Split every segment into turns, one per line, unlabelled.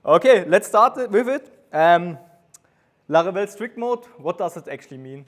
Okay, let's start with it. Laravel strict mode, what does it actually mean?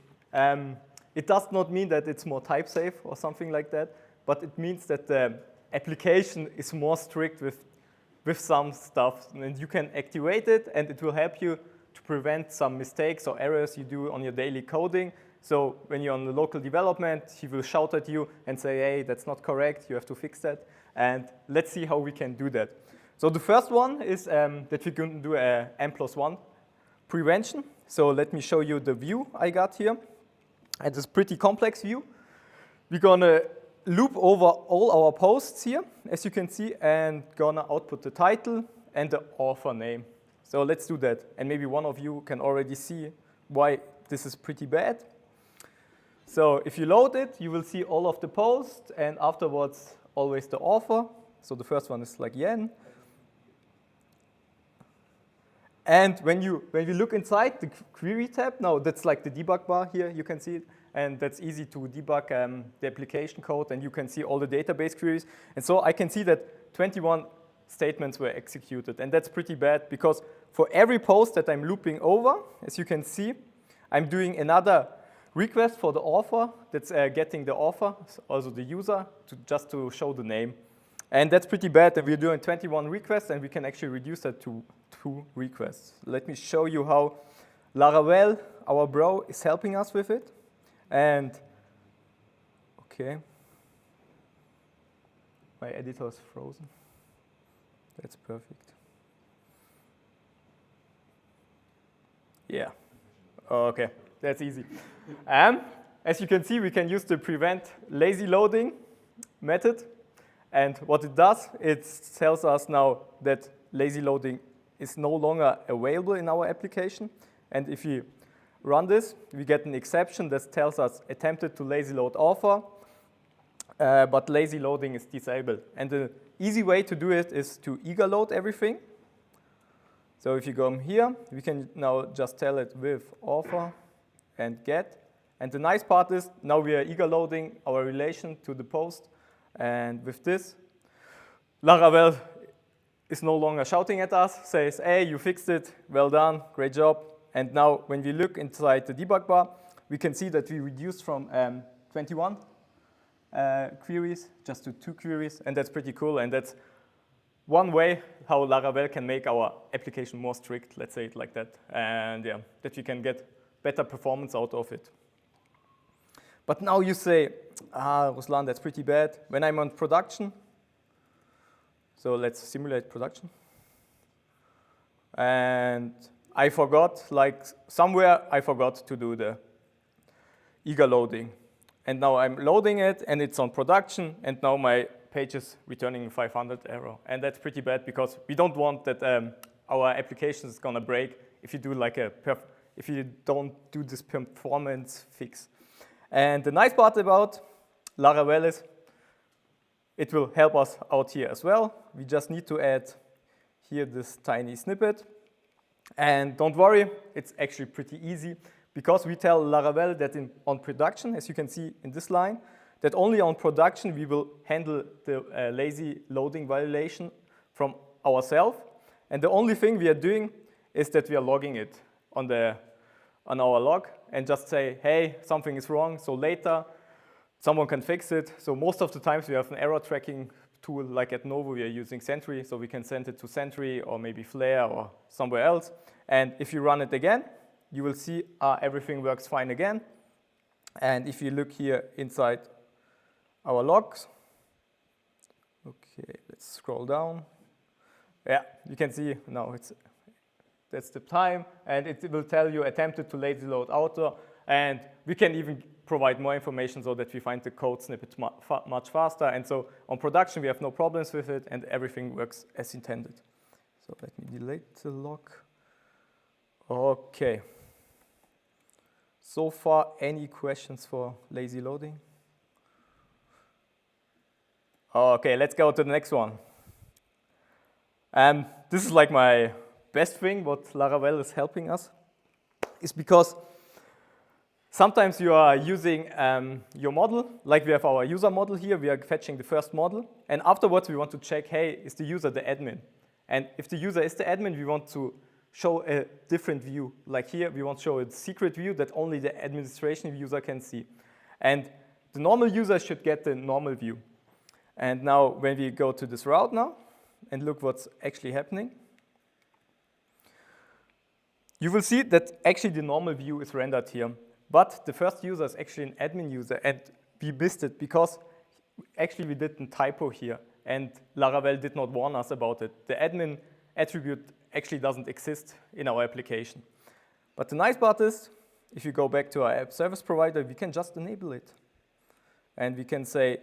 It does not mean that it's more type safe or something like that, but it means that the application is more strict with some stuff, and you can activate it, and it will help you to prevent some mistakes or errors you do on your daily coding. So when you're on the local development, he will shout at you and say, hey, that's not correct, you have to fix that. And let's see how we can do that. So the first one is that we're going to do a N+1 Prevention. So let me show you the view I got here. It's a pretty complex view. We're gonna loop over all our posts here, as you can see, and gonna output the title and the author name. So let's do that. And maybe one of you can already see why this is pretty bad. So if you load it, you will see all of the posts, and afterwards always the author. So the first one is like Yen. And when we look inside the query tab, now that's like the debug bar here, you can see it, and that's easy to debug the application code, and you can see all the database queries. And so I can see that 21 statements were executed, and that's pretty bad because for every post that I'm looping over, as you can see, I'm doing another request for the author that's getting the author, also the user, just to show the name. And that's pretty bad, and we're doing 21 requests, and we can actually reduce that to 2 requests. Let me show you how Laravel, our bro, is helping us with it. And, okay. My editor is frozen. That's perfect. Yeah, okay, that's easy. As you can see, we can use the prevent lazy loading method. And what it does, it tells us now that lazy loading is no longer available in our application. And if we run this, we get an exception that tells us attempted to lazy load author, but lazy loading is disabled. And the easy way to do it is to eager load everything. So if you go here, we can now just tell it with author and get. And the nice part is now we are eager loading our relation to the post. And with this, Laravel is no longer shouting at us, says, hey, you fixed it, well done, great job. And now when we look inside the debug bar, we can see that we reduced from 21 queries just to 2 queries, and that's pretty cool. And that's one way how Laravel can make our application more strict, let's say it like that. And yeah, that we can get better performance out of it. But now you say, Ruslan, that's pretty bad. When I'm on production, so let's simulate production. And I forgot, like somewhere I forgot to do the eager loading. And now I'm loading it, and it's on production, and now my page is returning 500 error. And that's pretty bad because we don't want that our application is gonna break if you do like if you don't do this performance fix. And the nice part about Laravel is it will help us out here as well. We just need to add here this tiny snippet. And don't worry, it's actually pretty easy because we tell Laravel that on production, as you can see in this line, that only on production we will handle the lazy loading violation from ourselves. And the only thing we are doing is that we are logging it on our log and just say, hey, something is wrong, so later someone can fix it. So most of the times we have an error tracking tool, like at Novo we are using Sentry, so we can send it to Sentry or maybe Flare or somewhere else. And if you run it again, you will see everything works fine again. And if you look here inside our logs, okay, let's scroll down. Yeah, you can see now that's the time, and it will tell you attempted to lazy load author, and we can even provide more information so that we find the code snippet much faster. And so on production, we have no problems with it, and everything works as intended. So let me delete the log. Okay. So far, any questions for lazy loading? Okay, let's go to the next one. This is like my best thing, what Laravel is helping us, is because sometimes you are using your model, like we have our user model here, we are fetching the first model, and afterwards we want to check, hey, is the user the admin? And if the user is the admin, we want to show a different view. Like here, we want to show a secret view that only the administration user can see. And the normal user should get the normal view. And now when we go to this route now and look what's actually happening, you will see that actually the normal view is rendered here. But the first user is actually an admin user, and we missed it because actually we did a typo here, and Laravel did not warn us about it. The admin attribute actually doesn't exist in our application. But the nice part is, if you go back to our app service provider, we can just enable it. And we can say,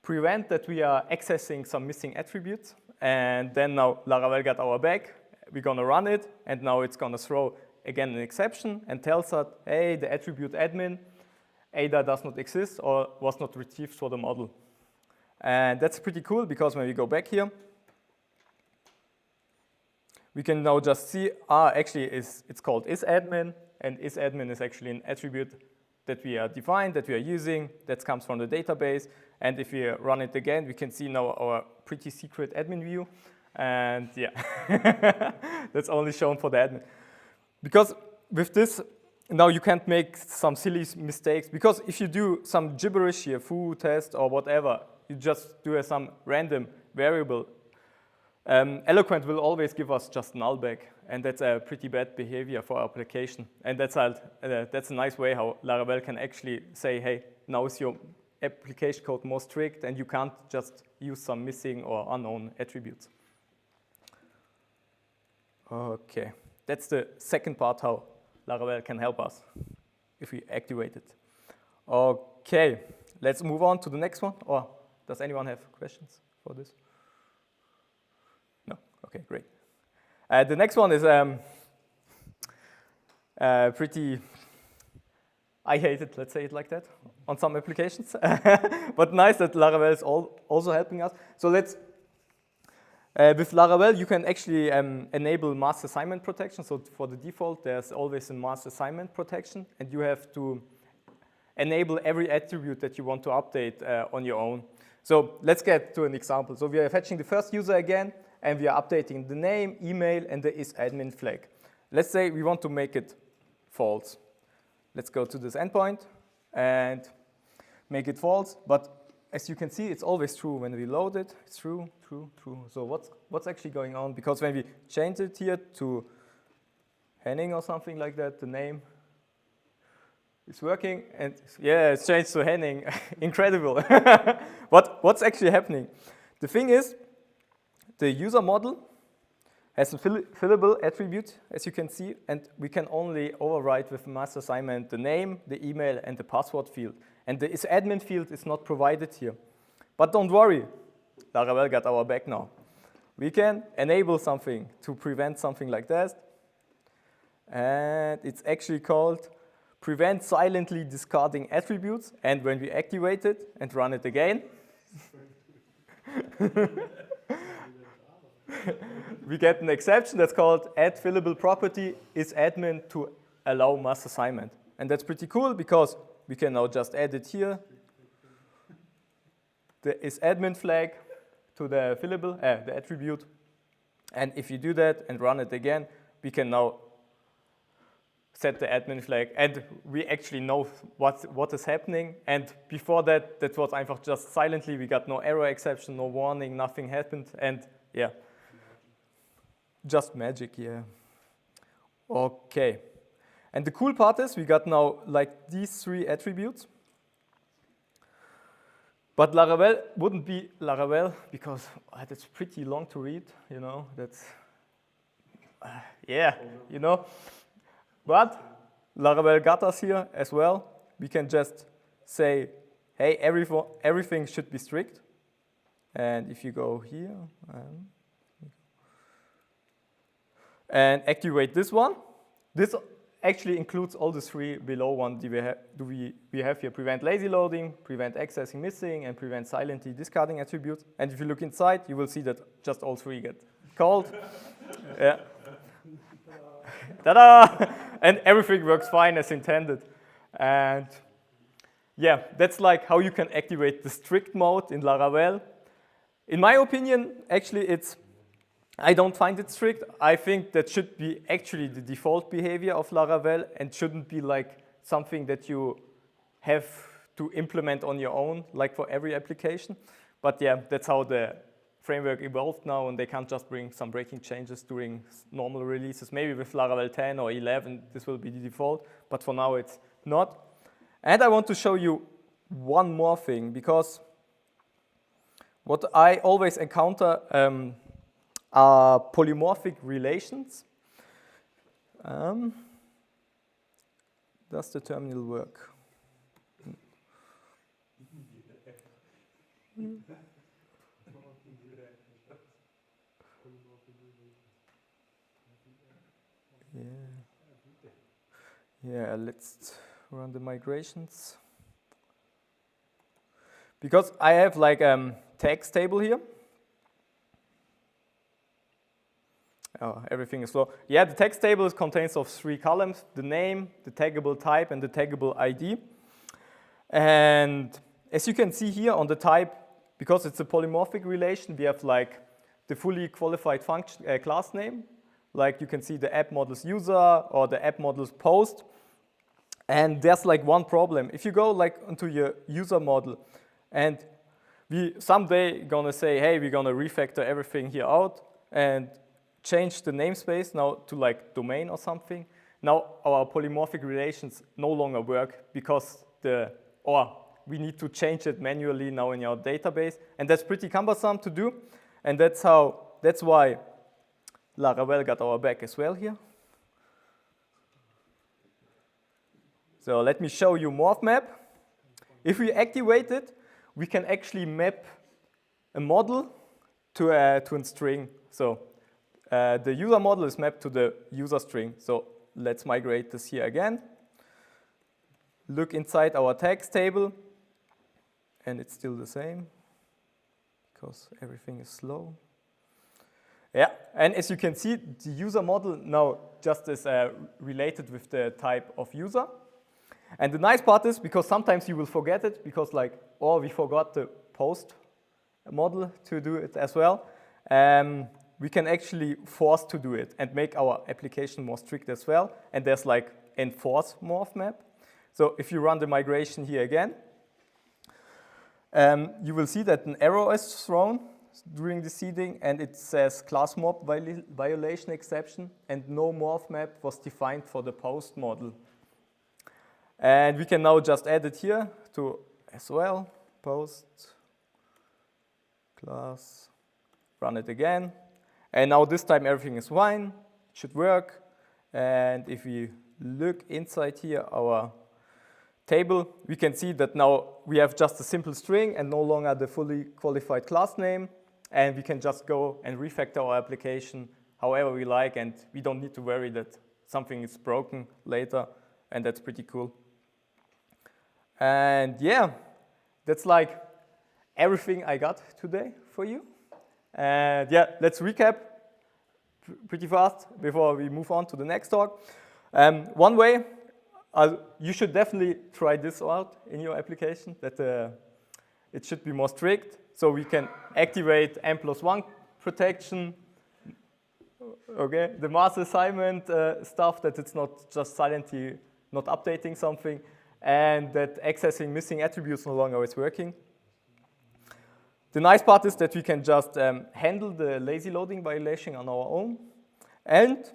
prevent that we are accessing some missing attributes, and then now Laravel got our back. We're going to run it, and now it's going to throw, again, an exception and tells us, hey, the attribute admin either does not exist or was not retrieved for the model. And that's pretty cool, because when we go back here, we can now just see, actually, it's called isAdmin, and isAdmin is actually an attribute that we are defined, that we are using, that comes from the database. And if we run it again, we can see now our pretty secret admin view. And yeah, that's only shown for the admin. Because with this, now you can't make some silly mistakes. Because if you do some gibberish here, foo test or whatever, you just do some random variable, Eloquent will always give us just null back. And that's a pretty bad behavior for our application. And that's a nice way how Laravel can actually say, hey, now is your application code more strict, and you can't just use some missing or unknown attributes. Okay, that's the second part how Laravel can help us if we activate it. Okay, let's move on to the next one. Or does anyone have questions for this? No? Okay, great. The next one is pretty, I hate it, let's say it like that, on some applications. But nice that Laravel is also helping us. So let's with Laravel, you can actually enable mass assignment protection. So for the default, there's always a mass assignment protection, and you have to enable every attribute that you want to update on your own. So let's get to an example. So we are fetching the first user again, and we are updating the name, email, and the isAdmin flag. Let's say we want to make it false. Let's go to this endpoint and make it false. But as you can see, it's always true. When we load it, it's true, true, true. So what's actually going on? Because when we change it here to Henning or something like that, the name is working. And yeah, it's changed to Henning. Incredible. What's actually happening? The thing is, the user model has a fillable attribute, as you can see, and we can only override with mass assignment the name, the email, and the password field. And the isAdmin field is not provided here. But don't worry, Laravel got our back now. We can enable something to prevent something like that. And it's actually called prevent silently discarding attributes. And when we activate it and run it again, we get an exception that's called add fillable property isAdmin to allow mass assignment. And that's pretty cool, because we can now just add it here, the isAdmin flag to the fillable, the attribute. And if you do that and run it again, we can now set the admin flag, and we actually know what is happening. And before that, that was einfach just silently. We got no error exception, no warning, nothing happened, and yeah, just magic, yeah. Okay. And the cool part is we got now like these three attributes. But Laravel wouldn't be Laravel because that's pretty long to read, you know. That's, yeah, you know. But Laravel got us here as well. We can just say, hey, everything should be strict. And if you go here and activate this one, this actually includes all the three below one we have here: prevent lazy loading, prevent accessing missing, and prevent silently discarding attributes. And if you look inside, you will see that just all three get called. Yeah. Ta-da! And everything works fine as intended. And yeah, that's like how you can activate the strict mode in Laravel. In my opinion, actually, it's I don't find it strict. I think that should be actually the default behavior of Laravel and shouldn't be like something that you have to implement on your own, like for every application. But yeah, that's how the framework evolved now, and they can't just bring some breaking changes during normal releases. Maybe with Laravel 10 or 11, this will be the default, but for now it's not. And I want to show you one more thing, because what I always encounter are polymorphic relations. Does the terminal work? Yeah, let's run the migrations. Because I have like text table here. Oh, everything is slow. Yeah, the text table contains of 3 columns: the name, the taggable type, and the taggable ID. And as you can see here on the type, because it's a polymorphic relation, we have like the fully qualified function class name. Like you can see the app models user or the app models post. And there's like one problem. If you go like into your user model, and we someday gonna say, hey, we're gonna refactor everything here out and change the namespace now to like domain or something. Now our polymorphic relations no longer work because we need to change it manually now in our database, and that's pretty cumbersome to do. And that's why Laravel got our back as well here. So let me show you Morph Map. If we activate it, we can actually map a model to a string. So the user model is mapped to the user string. So let's migrate this here again. Look inside our text table, and it's still the same because everything is slow. Yeah, and as you can see, the user model now just is related with the type of user. And the nice part is, because sometimes you will forget it, because like, we forgot the post model to do it as well, we can actually force to do it and make our application more strict as well. And there's like Enforce Morph Map. So if you run the migration here again, you will see that an error is thrown during the seeding, and it says class morph violation exception, and no morph map was defined for the post model. And we can now just add it here to as well, post class, run it again. And now this time everything is fine, it should work. And if we look inside here, our table, we can see that now we have just a simple string and no longer the fully qualified class name. And we can just go and refactor our application however we like, and we don't need to worry that something is broken later, and that's pretty cool. And yeah, that's like everything I got today for you. And yeah, let's recap pretty fast before we move on to the next talk. One way, you should definitely try this out in your application, that it should be more strict. So we can activate N+1 protection, okay, the master assignment stuff, that it's not just silently not updating something, and that accessing missing attributes no longer is working. The nice part is that we can just handle the lazy loading violation on our own. And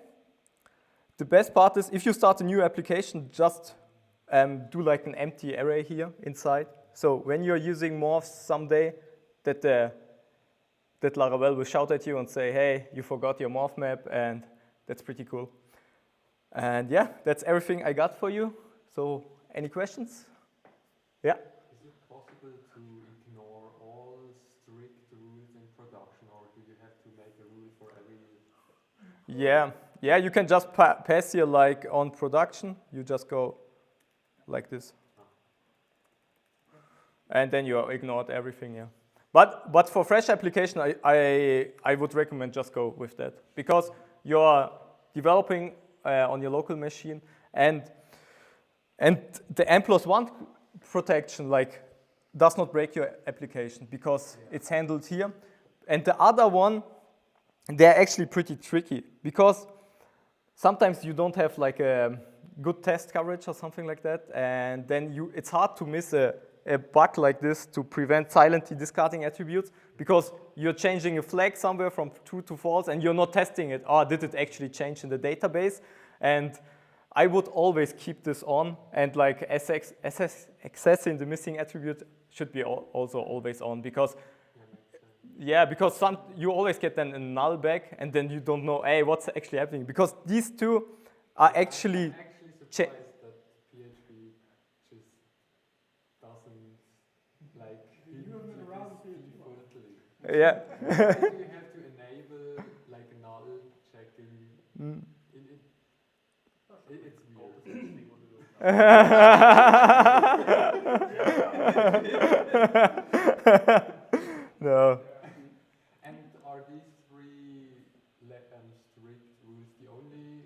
the best part is, if you start a new application, just do like an empty array here inside. So when you're using morphs someday, that Laravel will shout at you and say, hey, you forgot your morph map, and that's pretty cool. And yeah, that's everything I got for you. So any questions? Yeah?
Is it possible to ignore all strict rules in production, or do you have to make a rule for every?
Yeah, you can just pass here like on production. You just go like this. And then you ignored everything, yeah. But for fresh application, I would recommend just go with that, because you're developing on your local machine, and the N+1 protection like does not break your application because it's handled here. And the other one they're actually pretty tricky because sometimes you don't have like a good test coverage or something like that, and then it's hard to miss a bug like this to prevent silently discarding attributes because you're changing a flag somewhere from true to false and you're not testing it. Oh, did it actually change in the database? And I would always keep this on, and like accessing the missing attribute should be also always on because because you always get then a null back and then you don't know, hey, what's actually happening, because these two are actually
I'm actually surprised that PHP just doesn't like
You have been around PHP.
frequently.
yeah.
You have to enable like a null checking. It's weird.
No.
And are these three strict rules the only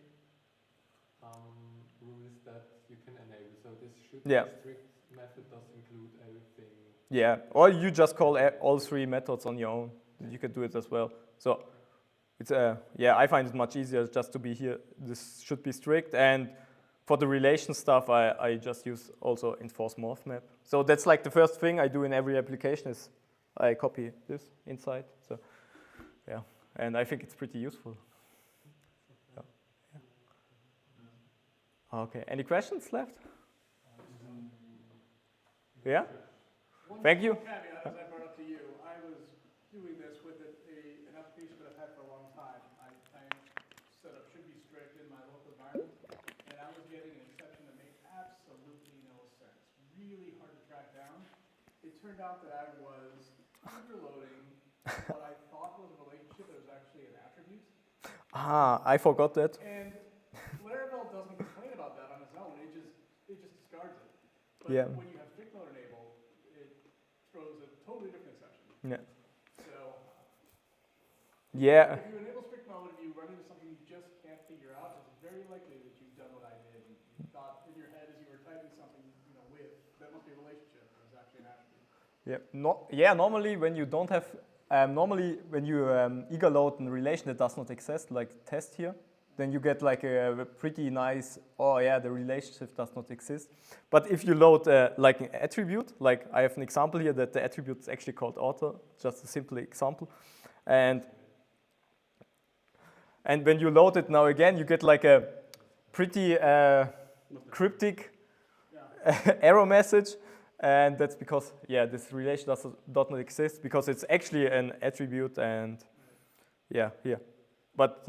rules that you can enable? So this should be strict method does include everything.
Yeah, or you just call all three methods on your own. You can do it as well. So it's I find it much easier just to be here. This should be strict, and for the relation stuff, I just use also Enforce Morph Map. So that's like the first thing I do in every application is I copy this inside. So yeah, and I think it's pretty useful. Okay, any questions left? Yeah? Thank you.
One caveat, as I brought up to you, I was doing this with an application that I've had for a long time. I set up should be strict in my local environment, and I was getting an exception that made absolutely no sense. Really hard to track down. It turned out that I was underloading what I thought was a relationship that was actually an attribute.
Ah, I forgot that.
And Laravel doesn't complain about that on its own. It just discards it. But when you have strict mode enabled, it throws a totally different exception.
Yeah.
So
Yeah.
if you enable strict mode and you run into something you just can't figure out, it's very likely that you've done what I did. You thought in your head as you were typing something, with that must be a relationship, but it's actually an attribute.
Normally when you don't have normally when you eager load a relation that does not exist, like test here, then you get like a pretty nice, the relationship does not exist. But if you load like an attribute, like I have an example here that the attribute is actually called author, just a simple example. And when you load it now again, you get like a pretty cryptic error message. And that's because, this relation does not exist because it's actually an attribute and here. But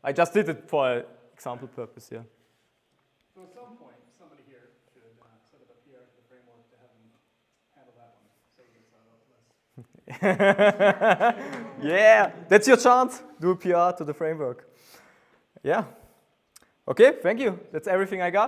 I just did it for example purpose,
So at some point, somebody here should set up a PR to the framework to have them handle that one. So
Yeah, that's your chance. Do a PR to the framework. Yeah. Okay, thank you. That's everything I got.